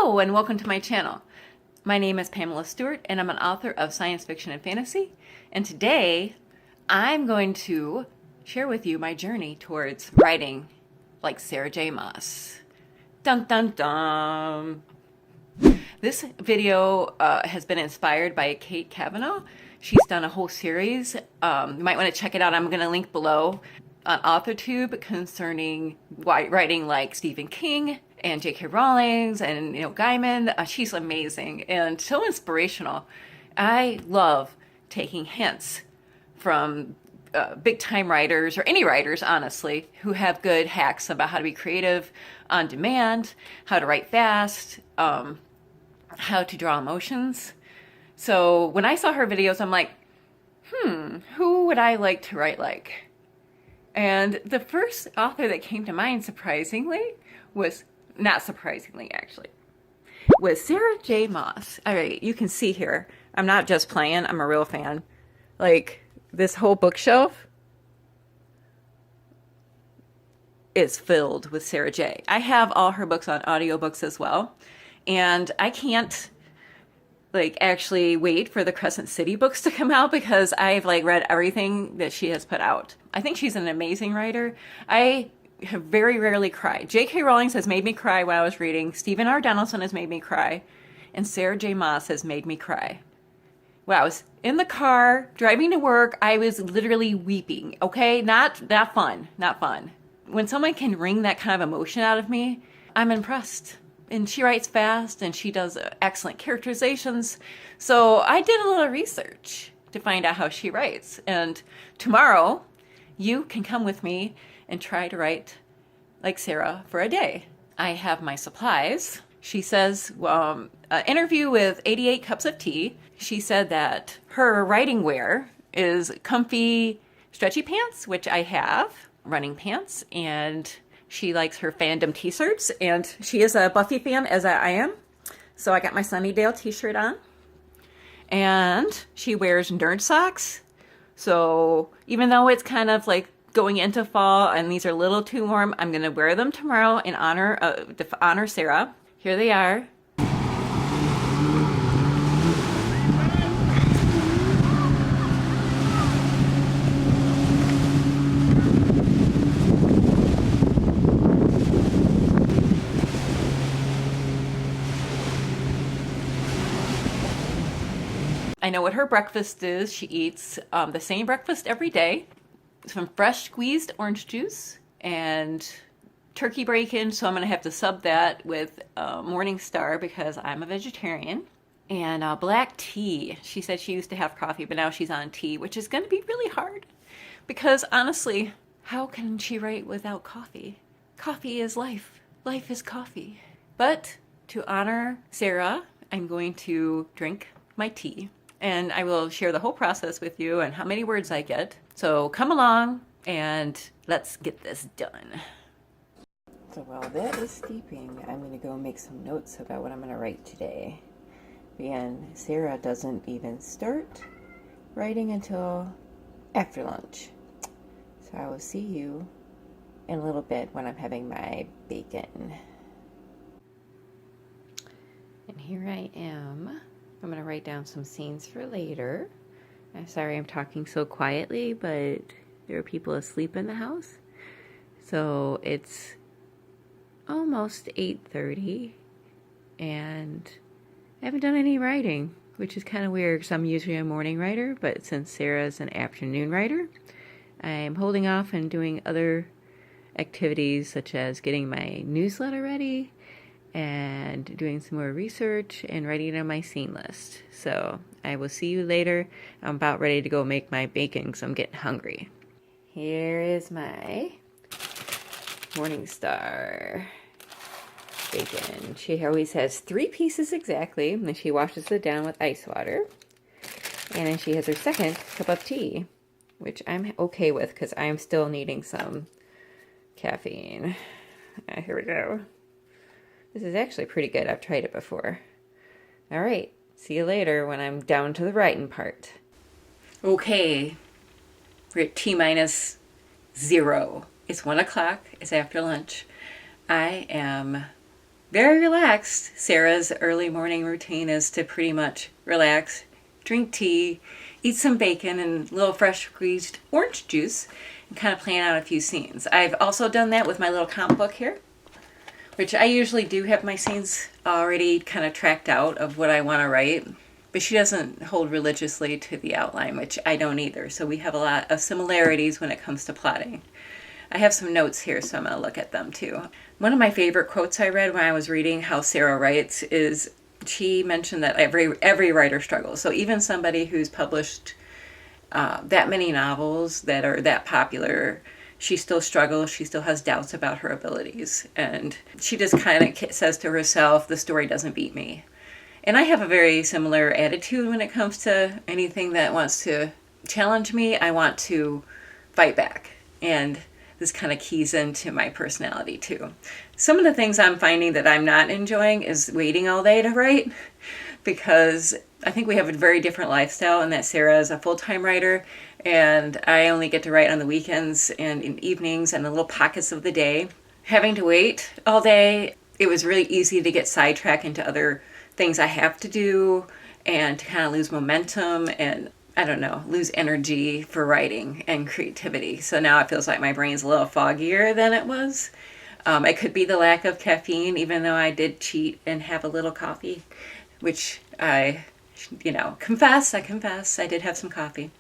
Hello and welcome to my channel. My name is Pamela Stewart and I'm an author of science fiction and fantasy. And today I'm going to share with you my journey towards writing like Sarah J. Maas. Dun dun dun! This video has been inspired by Cavanaugh. She's done a whole series. You might want to check it out. I'm going to link below on authortube concerning writing like Stephen King and J.K. Rowling and Gaiman. She's amazing and so inspirational. I love taking hints from big time writers, or any writers honestly, who have good hacks about how to be creative on demand, how to write fast, how to draw emotions. So when I saw her videos, I'm like, who would I like to write like? And the first author that came to mind, surprisingly, was, not surprisingly actually, was Sarah J. Maas. All right, you can see here, I'm not just playing, I'm a real fan. Like, this whole bookshelf is filled with Sarah J. I have all her books on audiobooks as well. And I can't like actually wait for the Crescent City books to come out because I've like read everything that she has put out. I think she's an amazing writer. I have very rarely cried. J.K. Rowling has made me cry when I was reading. Stephen R. Donaldson has made me cry. And Sarah J. Maas has made me cry. When I was in the car driving to work, I was literally weeping. Okay, not fun, not fun. When someone can wring that kind of emotion out of me, I'm impressed. And she writes fast and she does excellent characterizations. So I did a little research to find out how she writes. And tomorrow you can come with me and try to write like Sarah for a day. I have my supplies. She says, an interview with 88 Cups of Tea. She said that her writing wear is comfy, stretchy pants, which I have, running pants, and she likes her fandom t-shirts, and she is a Buffy fan, as I am. So I got my Sunnydale t-shirt on. And she wears nerd socks. So even though it's kind of like going into fall and these are a little too warm, I'm going to wear them tomorrow in honor to honor Sarah. Here they are. I know what her breakfast is. She eats the same breakfast every day. Some fresh squeezed orange juice and turkey bacon. So I'm going to have to sub that with Morning Star because I'm a vegetarian. And black tea. She said she used to have coffee, but now she's on tea, which is going to be really hard. Because honestly, how can she write without coffee? Coffee is life. Life is coffee. But to honor Sarah, I'm going to drink my tea. And I will share the whole process with you and how many words I get. So come along and let's get this done. So while that is steeping, I'm going to go make some notes about what I'm going to write today. And Sarah doesn't even start writing until after lunch. So I will see you in a little bit when I'm having my bacon. And here I am. I'm going to write down some scenes for later. I'm sorry I'm talking so quietly, but there are people asleep in the house. So it's almost 8:30 and I haven't done any writing, which is kind of weird because I'm usually a morning writer, but since Sarah's an afternoon writer, I'm holding off and doing other activities such as getting my newsletter ready and doing some more research and writing on my scene list. So I will see you later. I'm about ready to go make my bacon because I'm getting hungry. Here is my Morning Star bacon. She always has 3 pieces exactly, and then she washes it down with ice water. And then she has her second cup of tea, which I'm okay with because I'm still needing some caffeine. Here we go. This is actually pretty good. I've tried it before. All right. See you later when I'm down to the writing part. Okay. We're at T-0. It's 1 o'clock. It's after lunch. I am very relaxed. Sarah's early morning routine is to pretty much relax, drink tea, eat some bacon and a little fresh squeezed orange juice, and kind of plan out a few scenes. I've also done that with my little comp book here, which I usually do have my scenes already kind of tracked out of what I want to write. But she doesn't hold religiously to the outline, which I don't either. So we have a lot of similarities when it comes to plotting. I have some notes here, so I'm going to look at them too. One of my favorite quotes I read when I was reading how Sarah writes is she mentioned that every writer struggles. So even somebody who's published that many novels that are that popular, she still struggles. She still has doubts about her abilities. And she just kind of says to herself, the story doesn't beat me. And I have a very similar attitude when it comes to anything that wants to challenge me. I want to fight back. And this kind of keys into my personality too. Some of the things I'm finding that I'm not enjoying is waiting all day to write, because I think we have a very different lifestyle in that Sarah is a full-time writer and I only get to write on the weekends and in evenings and the little pockets of the day. Having to wait all day, it was really easy to get sidetracked into other things I have to do and to kind of lose momentum and, I don't know, lose energy for writing and creativity. So now it feels like my brain's a little foggier than it was. It could be the lack of caffeine, even though I did cheat and have a little coffee, which I confess, I did have some coffee.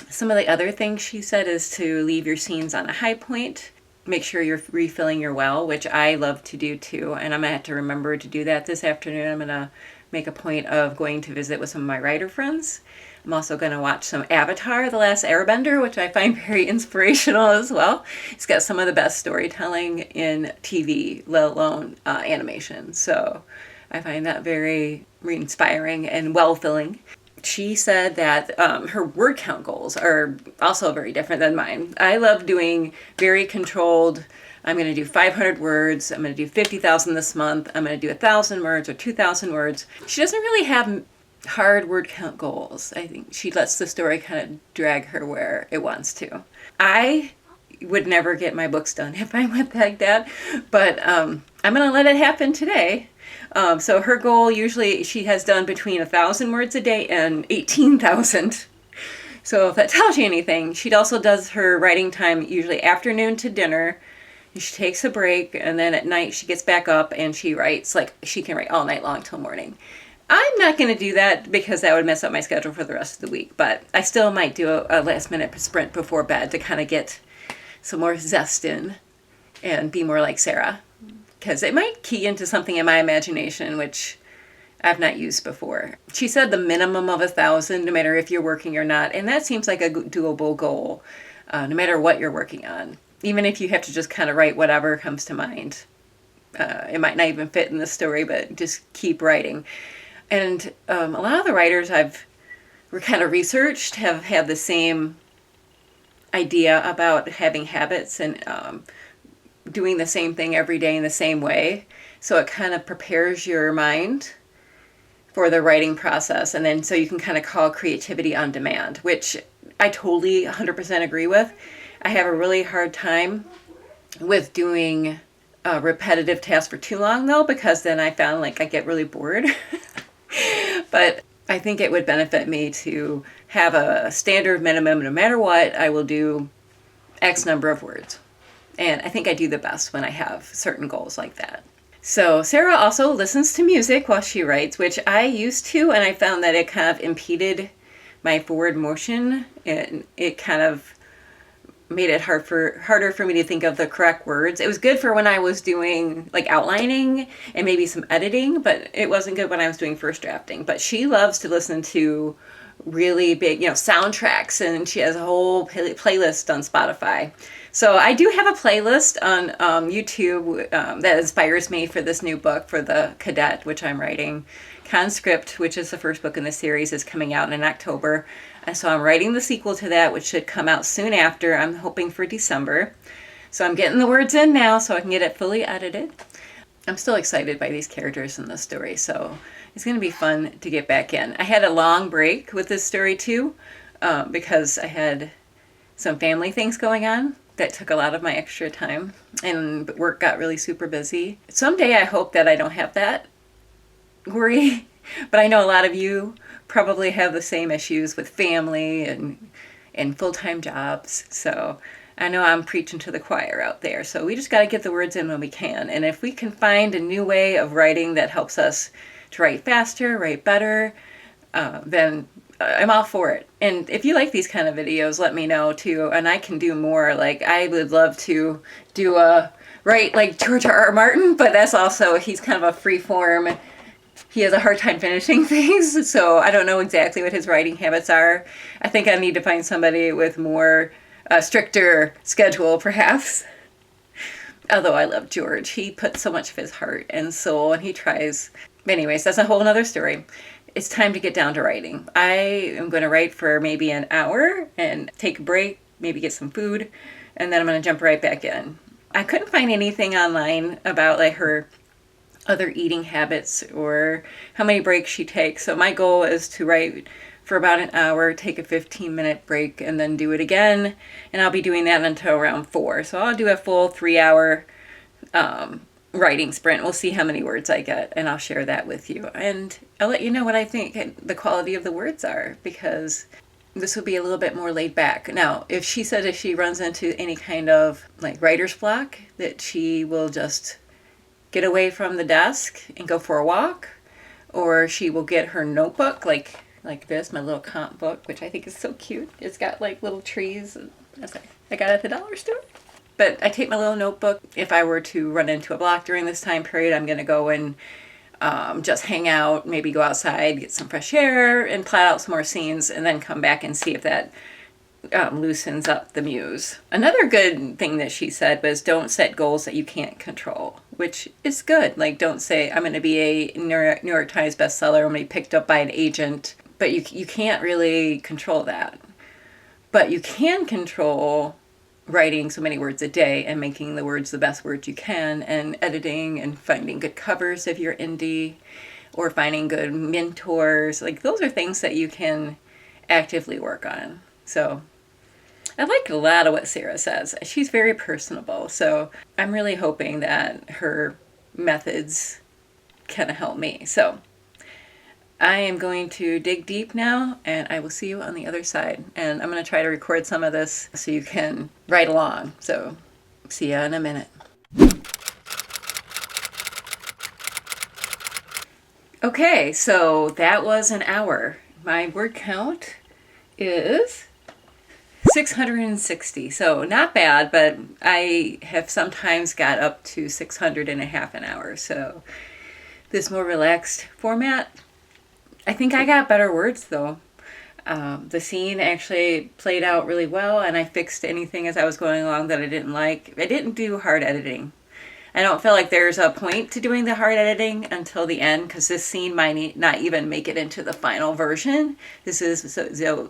Some of the other things she said is to leave your scenes on a high point. Make sure you're refilling your well, which I love to do too. And I'm going to have to remember to do that this afternoon. I'm going to make a point of going to visit with some of my writer friends. I'm also going to watch some Avatar, The Last Airbender, which I find very inspirational as well. It's got some of the best storytelling in TV, let alone animation. So I find that very inspiring and well-filling. She said that her word count goals are also very different than mine. I love doing very controlled, I'm going to do 500 words, I'm going to do 50,000 this month, I'm going to do 1,000 words or 2,000 words. She doesn't really have hard word count goals. I think she lets the story kind of drag her where it wants to. I would never get my books done if I went like that, but I'm going to let it happen today. So her goal usually she has done between 1,000 words a day and 18,000. So if that tells you anything, she also does her writing time usually afternoon to dinner. She takes a break and then at night she gets back up and she writes, like she can write all night long till morning. I'm not going to do that because that would mess up my schedule for the rest of the week, but I still might do a last minute sprint before bed to kind of get some more zest in and be more like Sarah. Because it might key into something in my imagination, which I've not used before. She said the minimum of 1,000, no matter if you're working or not. And that seems like a doable goal, no matter what you're working on. Even if you have to just kind of write whatever comes to mind. It might not even fit in the story, but just keep writing. And a lot of the writers I've kind of researched have had the same idea about having habits and doing the same thing every day in the same way. So it kind of prepares your mind for the writing process. And then so you can kind of call creativity on demand, which I totally 100% agree with. I have a really hard time with doing repetitive tasks for too long though, because then I found like I get really bored. But I think it would benefit me to have a standard minimum. No matter what, I will do X number of words. And I think I do the best when I have certain goals like that. So Sarah also listens to music while she writes, which I used to, and I found that it kind of impeded my forward motion. And it kind of made it harder for me to think of the correct words. It was good for when I was doing like outlining and maybe some editing, but it wasn't good when I was doing first drafting. But she loves to listen to really big, soundtracks, and she has a whole playlist on Spotify. So I do have a playlist on YouTube that inspires me for this new book, for The Cadet, which I'm writing. Conscript, which is the first book in the series, is coming out in October. And so I'm writing the sequel to that, which should come out soon after. I'm hoping for December. So I'm getting the words in now so I can get it fully edited. I'm still excited by these characters in the story, so it's going to be fun to get back in. I had a long break with this story too, because I had some family things going on. that took a lot of my extra time, and work got really super busy. Someday I hope that I don't have that worry, but I know a lot of you probably have the same issues with family and full-time jobs. So I know I'm preaching to the choir out there. So we just got to get the words in when we can. And if we can find a new way of writing that helps us to write faster, write better, then I'm all for it. And if you like these kind of videos, let me know too. And I can do more. Like, I would love to do write like George R. R. Martin, but that's also, he's kind of a free form. He has a hard time finishing things, so I don't know exactly what his writing habits are. I think I need to find somebody with more stricter schedule, perhaps. Although I love George. He puts so much of his heart and soul, and he tries. Anyways, that's a whole other story. It's time to get down to writing. I am going to write for maybe an hour and take a break, maybe get some food, and then I'm going to jump right back in. I couldn't find anything online about like her other eating habits or how many breaks she takes. So my goal is to write for about an hour, take a 15-minute break, and then do it again. And I'll be doing that until around 4. So I'll do a full 3-hour writing sprint. We'll see how many words I get, and I'll share that with you. And I'll let you know what I think the quality of the words are, because this will be a little bit more laid back. Now, if she says if she runs into any kind of like writer's block, that she will just get away from the desk and go for a walk, or she will get her notebook like this, my little comp book, which I think is so cute. It's got like little trees. I got it at the dollar store. But I take my little notebook. If I were to run into a block during this time period, I'm going to go and just hang out, maybe go outside, get some fresh air, and plot out some more scenes, and then come back and see if that loosens up the muse. Another good thing that she said was don't set goals that you can't control, which is good. Like, don't say I'm going to be a New York Times bestseller, I'm going to be picked up by an agent, but you can't really control that. But you can control writing so many words a day and making the words the best words you can, and editing and finding good covers if you're indie, or finding good mentors. Like, those are things that you can actively work on. So I like a lot of what Sarah says. She's very personable, so I'm really hoping that her methods can help me. So I am going to dig deep now, and I will see you on the other side. And I'm going to try to record some of this so you can write along. So see ya in a minute. Okay, so that was an hour. My word count is 660, so not bad, but I have sometimes got up to 600 in a half an hour. So this more relaxed format, I think I got better words though. The scene actually played out really well, and I fixed anything as I was going along that I didn't like. I didn't do hard editing. I don't feel like there's a point to doing the hard editing until the end, because this scene might not even make it into the final version. This is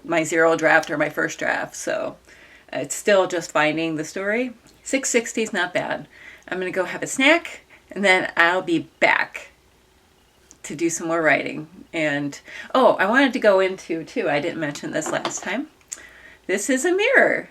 my 0 draft or my first draft, so it's still just finding the story. 660 is not bad. I'm going to go have a snack, and then I'll be back to do some more writing. And I wanted to go into too, I didn't mention this last time, this is a mirror.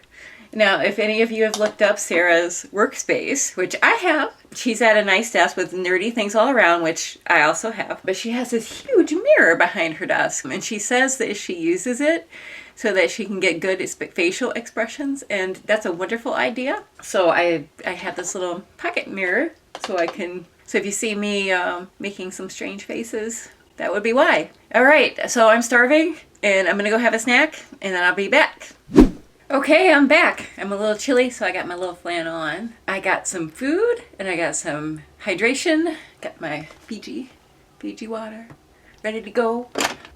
Now, if any of you have looked up Sarah's workspace, which I have, she's at a nice desk with nerdy things all around, which I also have, but she has this huge mirror behind her desk, and she says that she uses it so that she can get good facial expressions, and that's a wonderful idea. So I have this little pocket mirror, so if you see me making some strange faces, that would be why. All right, so I'm starving, and I'm gonna go have a snack, and then I'll be back. Okay, I'm back. I'm a little chilly, so I got my little flannel on. I got some food, and I got some hydration. Got my Fiji water, ready to go.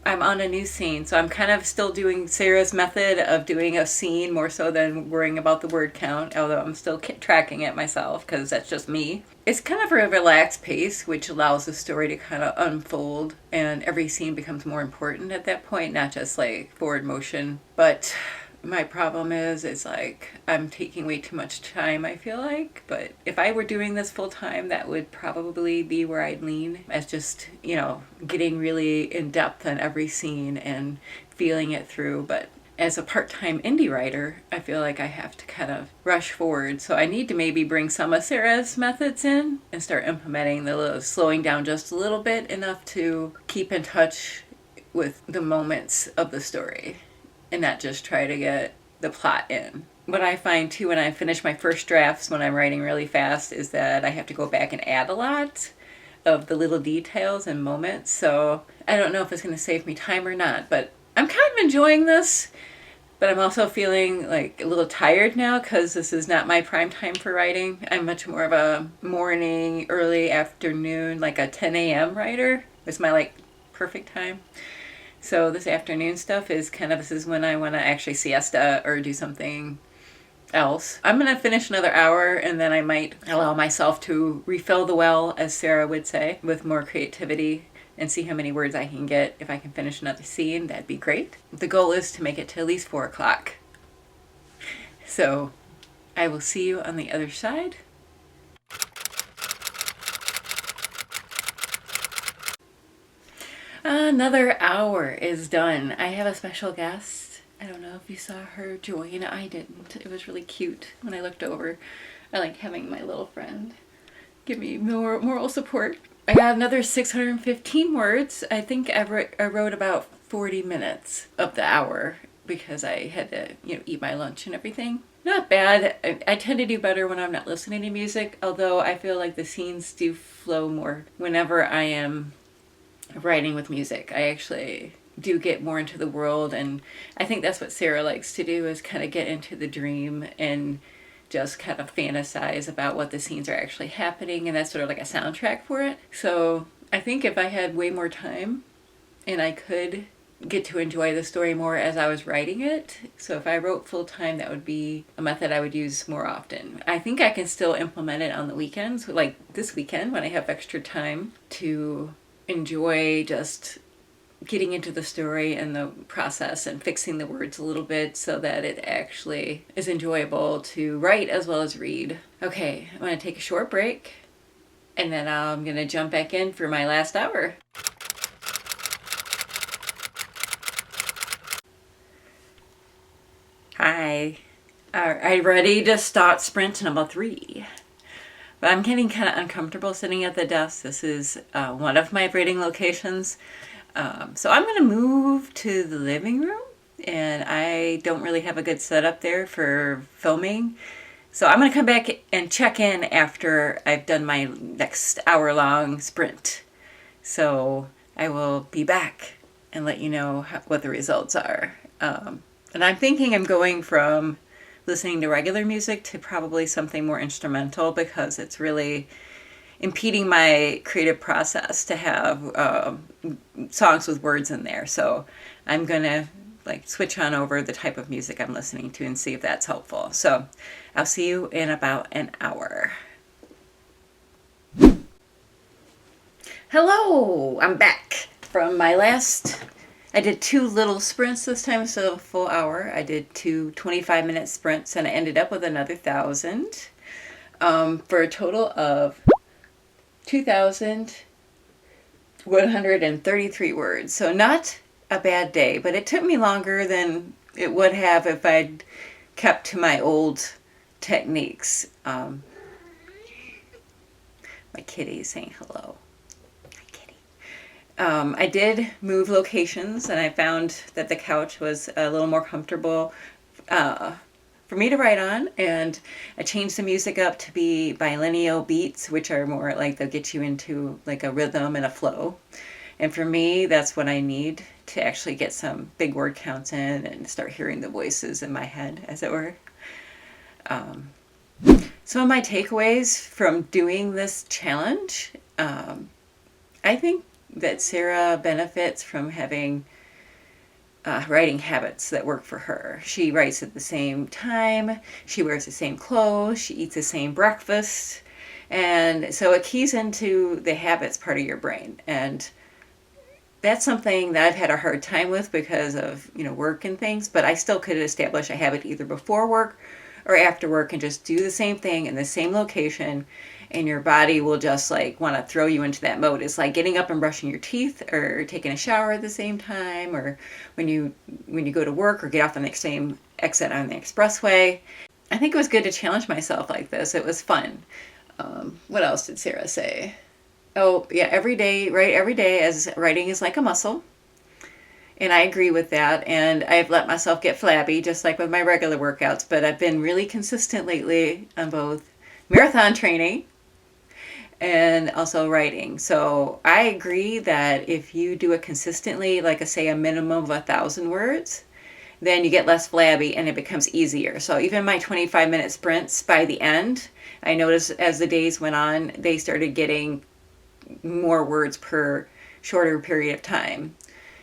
I'm on a new scene, so I'm kind of still doing Sarah's method of doing a scene more so than worrying about the word count, although I'm still tracking it myself because that's just me. It's kind of a relaxed pace, which allows the story to kind of unfold, and every scene becomes more important at that point, not just like forward motion. But my problem is, it's like I'm taking way too much time, I feel like. But if I were doing this full time, that would probably be where I'd lean, as just, getting really in depth on every scene and feeling it through. But as a part-time indie writer, I feel like I have to kind of rush forward. So I need to maybe bring some of Sarah's methods in and start implementing the little, slowing down just a little bit, enough to keep in touch with the moments of the story and not just try to get the plot in. What I find too when I finish my first drafts when I'm writing really fast is that I have to go back and add a lot of the little details and moments. So I don't know if it's going to save me time or not, but I'm kind of enjoying this. But I'm also feeling like a little tired now because this is not my prime time for writing. I'm much more of a morning, early afternoon, like a 10 a.m. writer. It's my like perfect time. So this afternoon stuff is kind of, this is when I want to actually siesta or do something else. I'm going to finish another hour and then I might allow myself to refill the well, as Sarah would say, with more creativity and see how many words I can get. If I can finish another scene, that'd be great. The goal is to make it to at least 4 o'clock. So I will see you on the other side. Another hour is done. I have a special guest. I don't know if you saw her join. I didn't. It was really cute when I looked over. I like having my little friend give me more moral support. I got another 615 words. I think I wrote about 40 minutes of the hour because I had to, eat my lunch and everything. Not bad. I tend to do better when I'm not listening to music, although I feel like the scenes do flow more whenever I am writing with music. I actually do get more into the world, and I think that's what Sarah likes to do, is kind of get into the dream and just kind of fantasize about what the scenes are actually happening, and that's sort of like a soundtrack for it. So I think if I had way more time and I could get to enjoy the story more as I was writing it, so if I wrote full time, that would be a method I would use more often. I think I can still implement it on the weekends, like this weekend when I have extra time to enjoy just getting into the story and the process and fixing the words a little bit so that it actually is enjoyable to write as well as read. Okay, I'm going to take a short break and then I'm going to jump back in for my last hour. Hi. Are you ready to start sprint number 3? But I'm getting kind of uncomfortable sitting at the desk. This is one of my writing locations. So I'm going to move to the living room, and I don't really have a good setup there for filming. So I'm going to come back and check in after I've done my next hour-long sprint. So I will be back and let you know what the results are. And I'm thinking I'm going from listening to regular music to probably something more instrumental because it's really impeding my creative process to have songs with words in there. So I'm gonna switch on over the type of music I'm listening to and see if that's helpful. So I'll see you in about an hour. Hello, I'm back from my last. I did 2 little sprints this time instead of a full hour. I did 2 25-minute sprints and I ended up with another 1,000 for a total of 2,133 words. So not a bad day, but it took me longer than it would have if I'd kept to my old techniques. My kitty's saying hello. I did move locations and I found that the couch was a little more comfortable for me to write on, and I changed the music up to be bilineal beats, which are more like they'll get you into like a rhythm and a flow. And for me, that's what I need to actually get some big word counts in and start hearing the voices in my head, as it were. Some of my takeaways from doing this challenge, I think that Sarah benefits from having writing habits that work for her. She writes at the same time, she wears the same clothes, she eats the same breakfast, and so it keys into the habits part of your brain. And that's something that I've had a hard time with because of work and things, but I still could establish a habit either before work or after work and just do the same thing in the same location, and your body will just like want to throw you into that mode. It's like getting up and brushing your teeth or taking a shower at the same time, or when you go to work or get off on the same exit on the expressway. I think it was good to challenge myself like this. It was fun. What else did Sarah say? Oh, yeah, every day, right? Every day, as writing is like a muscle. And I agree with that. And I've let myself get flabby, just like with my regular workouts. But I've been really consistent lately on both marathon training and also writing. So I agree that if you do it consistently, like say a minimum of 1,000 words, then you get less flabby and it becomes easier. So even my 25-minute sprints, by the end, I noticed as the days went on, they started getting more words per shorter period of time.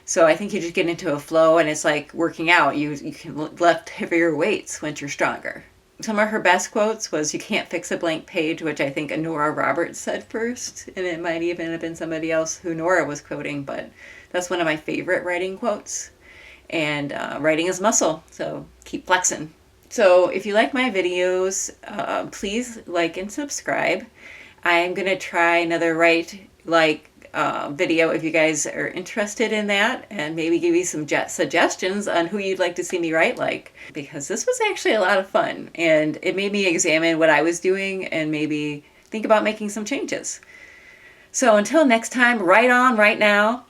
So I think you just get into a flow, and it's like working out. You can lift heavier weights once you're stronger. Some of her best quotes was, "You can't fix a blank page," which I think Nora Roberts said first, and it might even have been somebody else who Nora was quoting, but that's one of my favorite writing quotes. And writing is muscle, so keep flexing. So if you like my videos, please like and subscribe. I'm going to try another video if you guys are interested in that, and maybe give you some suggestions on who you'd like to see me write like, because this was actually a lot of fun, and it made me examine what I was doing and maybe think about making some changes. So until next time, write on, right now.